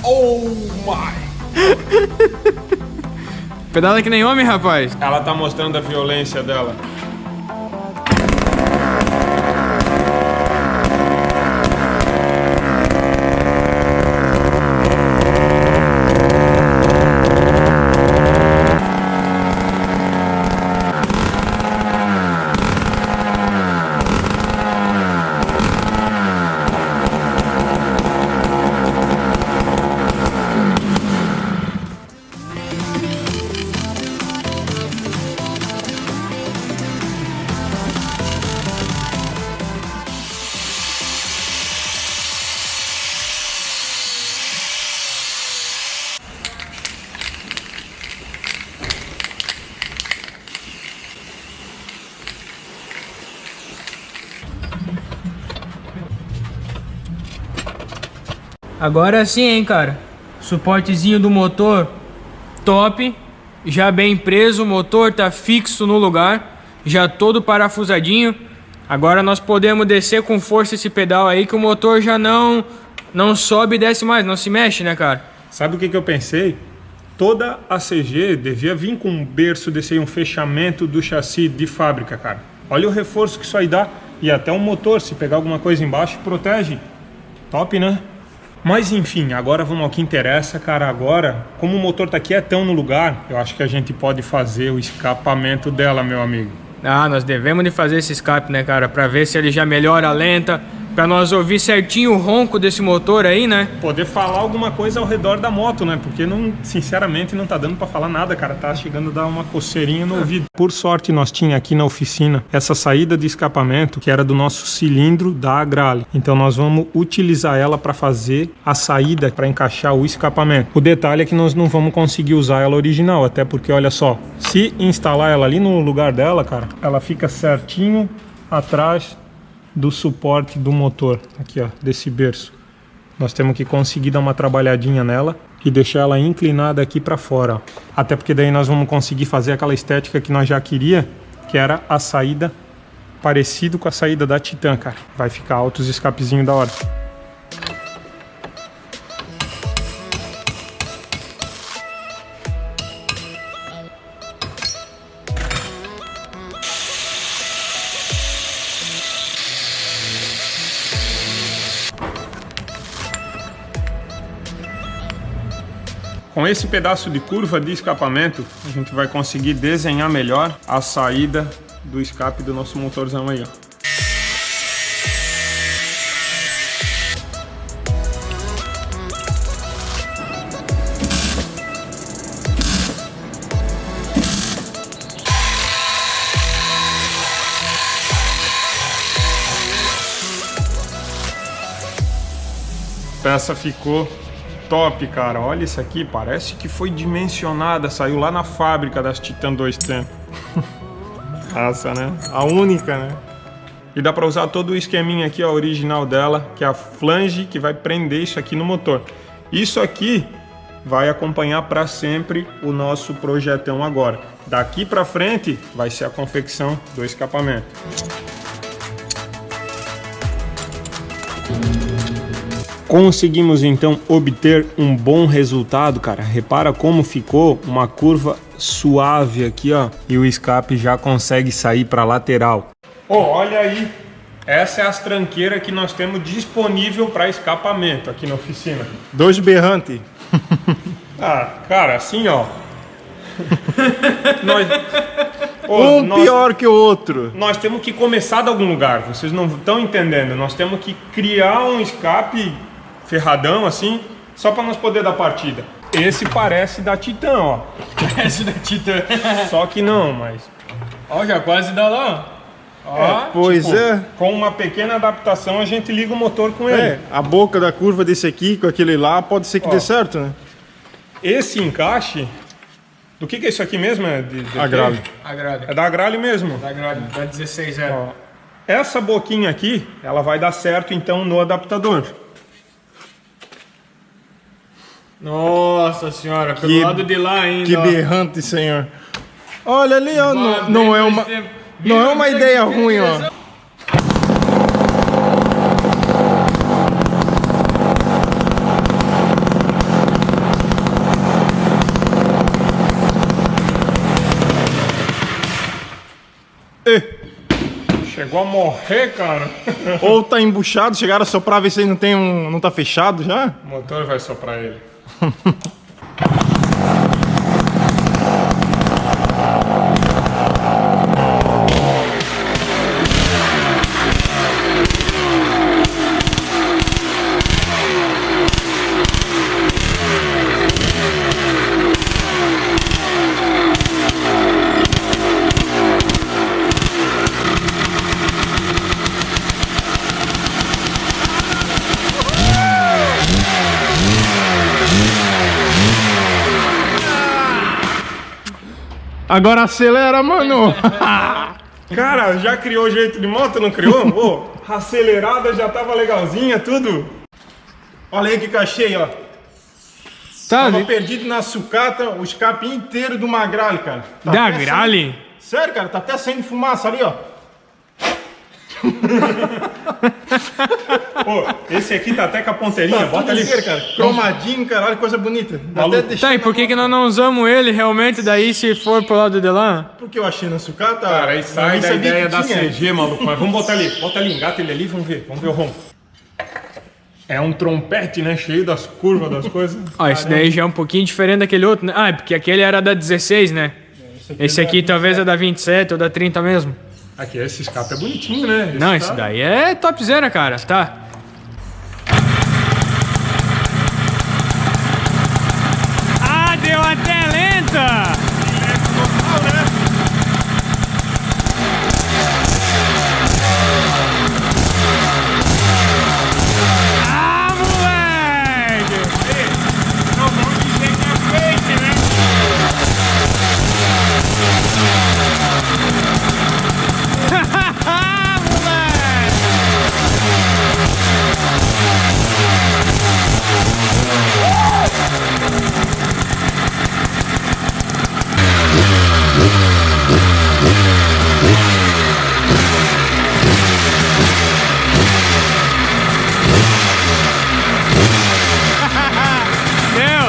Oh my! Pedala que nem homem, rapaz. Ela tá mostrando a violência dela. Agora sim, hein, cara. Suportezinho do motor top. Já bem preso, o motor tá fixo no lugar. Já todo parafusadinho. Agora nós podemos descer com força esse pedal aí, que o motor já não sobe e desce mais, não se mexe, né, cara? Sabe o que eu pensei? Toda a CG devia vir com um berço desse aí, um fechamento do chassi de fábrica, cara. Olha o reforço que isso aí dá. E até o motor, se pegar alguma coisa embaixo, protege. Top, né? Mas enfim, agora vamos ao que interessa, cara. Agora, como o motor tá quietão no lugar, eu acho que a gente pode fazer o escapamento dela, meu amigo. Ah, nós devemos de fazer esse escape, né, cara? Pra ver se ele já melhora a lenta. Pra nós ouvir certinho o ronco desse motor aí, né? Poder falar alguma coisa ao redor da moto, né? Porque, sinceramente, não tá dando pra falar nada, cara. Tá chegando a dar uma coceirinha no ouvido. Por sorte, nós tinha aqui na oficina essa saída de escapamento, que era do nosso cilindro da Agrale. Então, nós vamos utilizar ela para fazer a saída, para encaixar o escapamento. O detalhe é que nós não vamos conseguir usar ela original, até porque, olha só, se instalar ela ali no lugar dela, cara, ela fica certinho atrás do suporte do motor, aqui ó, desse berço. Nós temos que conseguir dar uma trabalhadinha nela e deixar ela inclinada aqui para fora, ó. Até porque daí nós vamos conseguir fazer aquela estética que nós já queria, que era a saída parecido com a saída da Titan, cara. Vai ficar altos escapezinhos da hora. Com esse pedaço de curva de escapamento, a gente vai conseguir desenhar melhor a saída do escape do nosso motorzão aí, ó. A peça ficou top, cara. Olha isso aqui, parece que foi dimensionada, saiu lá na fábrica das Titan 200. Essa, né? A única, né? E dá pra usar todo o esqueminha aqui, ó, original dela, que é a flange que vai prender isso aqui no motor. Isso aqui vai acompanhar para sempre o nosso projetão agora. Daqui pra frente vai ser a confecção do escapamento. Conseguimos então obter um bom resultado, cara. Repara como ficou uma curva suave aqui, ó. E o escape já consegue sair para lateral. Oh, olha aí. Essa é as tranqueiras que nós temos disponível para escapamento aqui na oficina. Dois berrantes. Ah, cara, assim, ó. Pior que o outro. Nós temos que começar de algum lugar. Vocês não estão entendendo. Nós temos que criar um escape ferradão assim, só para nós poder dar partida. Esse parece da Titan, ó. Parece da Titan. Só que não, mas... Ó, já quase dá lá, ó. Pois tipo, é. Com uma pequena adaptação a gente liga o motor com ele. A boca da curva desse aqui com aquele lá pode ser que dê certo, né? Esse encaixe... Do que é isso aqui mesmo? É de Agrale. Agrale. É da Agrale mesmo. Da Agrale, da 16.0. Ó, essa boquinha aqui, ela vai dar certo então no adaptador. Nossa senhora, pelo lado de lá ainda. Que berrante, senhor. Olha ali, ó. Não é uma ideia ruim, ó. Chegou a morrer, cara. Ou tá embuchado, chegaram a soprar, ver se ele não tá fechado já. O motor vai soprar ele. Agora acelera, mano. Cara, já criou jeito de moto, não criou? Ô, acelerada já tava legalzinha, tudo. Olha aí que cachei, ó. Tá, Tava perdido na sucata, o escape inteiro do Magrale, cara. Tá da até Grale? Sério, cara, tá até saindo fumaça ali, ó. Pô, esse aqui tá até com a ponteirinha, bota ali. Inteiro, cara. Cromadinho, caralho, coisa bonita. Dá Maluco. até deixar Tá, e por que nós não usamos ele realmente daí se for pro lado de lá? Porque eu achei na sucata. Cara, aí eu sai nem da sabia ideia que da tinha. CG, maluco. Mas vamos botar ali, engata ele ali, vamos ver o ronco. É um trompete, né? Cheio das curvas, das coisas. Ó, esse daí já é um pouquinho diferente daquele outro, né? Ah, é porque aquele era da 16, né? Esse aqui talvez é da 27 ou da 30 mesmo. Aqui, esse escape é bonitinho, né? Não, esse daí é topzera, cara, tá? Ah, deu até lenta! Ah, moleque! Não vamos dizer que é fake, né? Ah, moleque! Deu!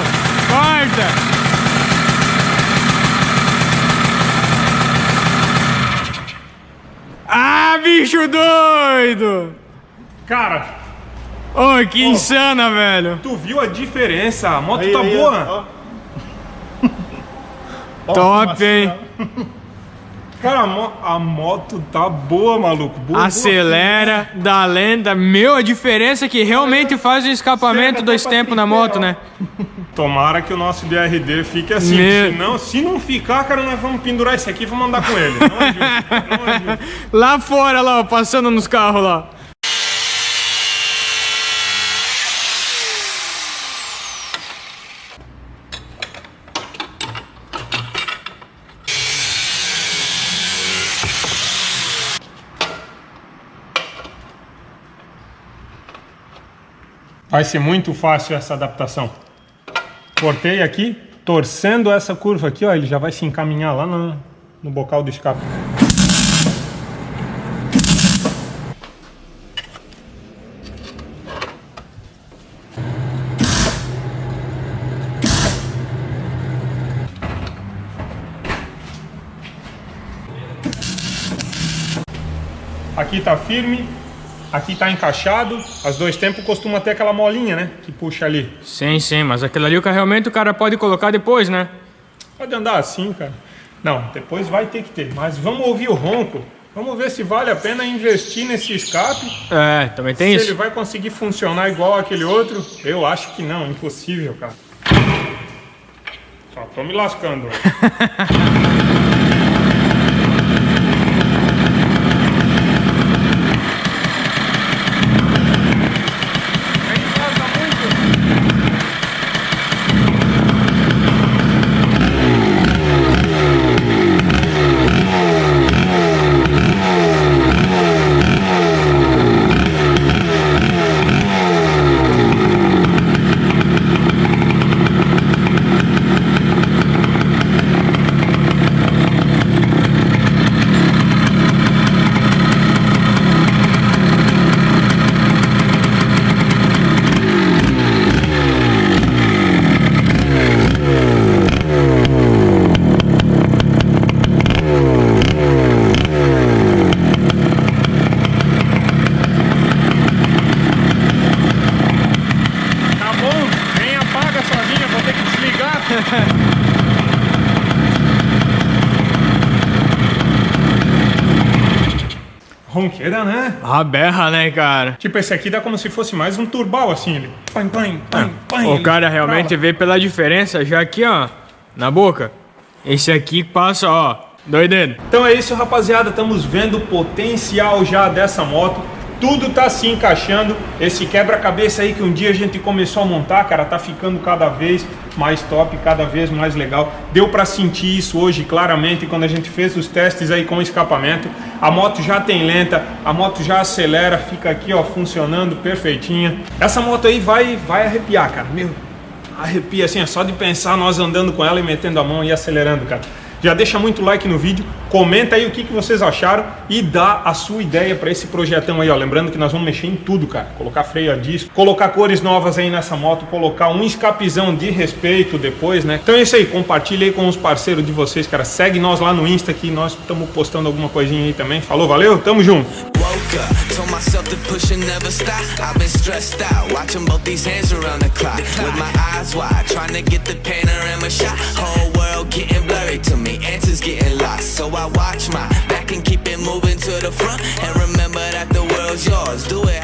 Corta! Ah, bicho doido! Cara, Ô, que insana, velho! tu viu a diferença? A moto Aí, tá aí, boa. ó. Top, hein? Cara, a moto tá boa, maluco. Boa, Acelera, dá lenta. Meu, a diferença é que realmente faz o escapamento dois tempos na moto, né? boa. Tomara que o nosso BRD fique assim. Meu- Senão, se não ficar, cara, nós vamos pendurar esse aqui e vamos andar com ele. Não é justo, não é justo. Lá fora, lá, ó, passando nos carros lá. Vai ser muito fácil essa adaptação. Cortei aqui, torcendo essa curva aqui, ó, ele já vai se encaminhar lá no bocal do escape. Aqui tá firme, aqui tá encaixado. As dois tempos costuma ter aquela molinha, né? Que puxa ali. Sim, sim, mas aquilo ali realmente o cara pode colocar depois, né? Pode andar assim, cara. Não, depois vai ter que ter. Mas vamos ouvir o ronco. Vamos ver se vale a pena investir nesse escape. É, também tem Se isso. ele vai conseguir funcionar igual aquele outro. Eu acho que não, impossível, cara. Só tô me lascando. Ronqueira, né? A berra, né, cara? Tipo, esse aqui dá como se fosse mais um turbal, assim, ele. Pãe, pãe, pãe, pãe. O ele cara realmente trava. vê pela diferença já aqui, ó, na boca. Esse aqui passa, ó, doideiro. Então é isso, rapaziada. Estamos vendo o potencial já dessa moto. Tudo tá se encaixando. Esse quebra-cabeça aí que um dia a gente começou a montar, cara, tá ficando cada vez mais top, cada vez mais legal. Deu pra sentir isso hoje claramente quando a gente fez os testes aí com o escapamento. A moto já tem lenta, a moto já acelera, fica aqui, ó, funcionando perfeitinha. Essa moto aí vai arrepiar, cara. Meu, arrepia assim, é só de pensar nós andando com ela e metendo a mão e acelerando, cara. Já deixa muito like no vídeo, comenta aí o que vocês acharam e dá a sua ideia para esse projetão aí, ó. Lembrando que nós vamos mexer em tudo, cara. Colocar freio a disco, colocar cores novas aí nessa moto, colocar um escapizão de respeito depois, né? Então é isso aí, compartilha aí com os parceiros de vocês, cara. Segue nós lá no Insta que nós estamos postando alguma coisinha aí também. Falou, valeu, tamo junto! Woke up, told myself to push and never stop. I've been stressed out, watching both these hands around the clock. With my eyes wide, trying to get the panorama shot. Whole world getting blurry to me, answers getting lost. So I watch my back and keep it moving to the front. And remember that the world's yours, do it.